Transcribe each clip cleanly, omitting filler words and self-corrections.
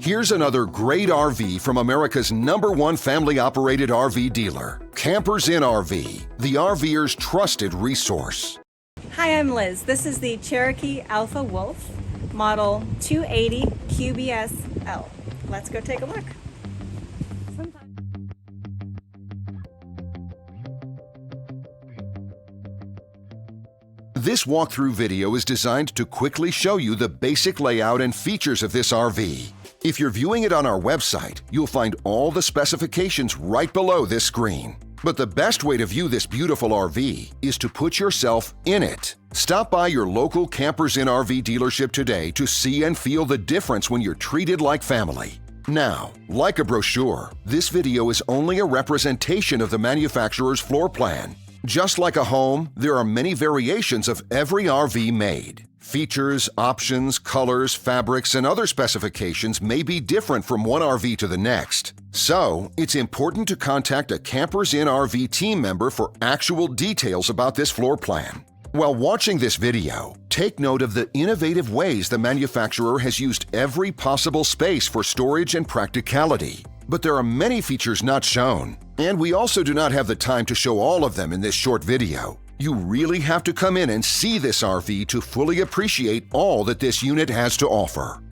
Here's another great RV from America's #1 family-operated RV dealer, Campers Inn RV, the RVer's trusted resource. Hi, I'm Liz. This is the Cherokee Alpha Wolf, model 280QBS-L. Let's go take a look. This walkthrough video is designed to quickly show you the basic layout and features of this RV. If you're viewing it on our website, you'll find all the specifications right below this screen. But the best way to view this beautiful RV is to put yourself in it. Stop by your local Campers Inn RV dealership today to see and feel the difference when you're treated like family. Now, like a brochure, this video is only a representation of the manufacturer's floor plan. Just like a home, there are many variations of every RV made. Features, options, colors, fabrics, and other specifications may be different from one RV to the next. So, it's important to contact a Campers Inn RV team member for actual details about this floor plan. While watching this video, take note of the innovative ways the manufacturer has used every possible space for storage and practicality. But there are many features not shown, and we also do not have the time to show all of them in this short video. You really have to come in and see this RV to fully appreciate all that this unit has to offer.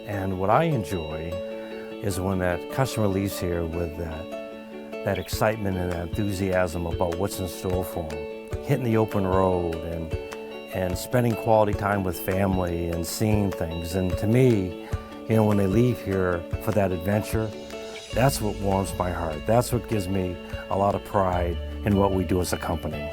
And what I enjoy is when that customer leaves here with that excitement and that enthusiasm about what's in store for them. Hitting the open road and spending quality time with family and seeing things. And to me, you know, when they leave here for that adventure, that's what warms my heart. That's what gives me a lot of pride in what we do as a company.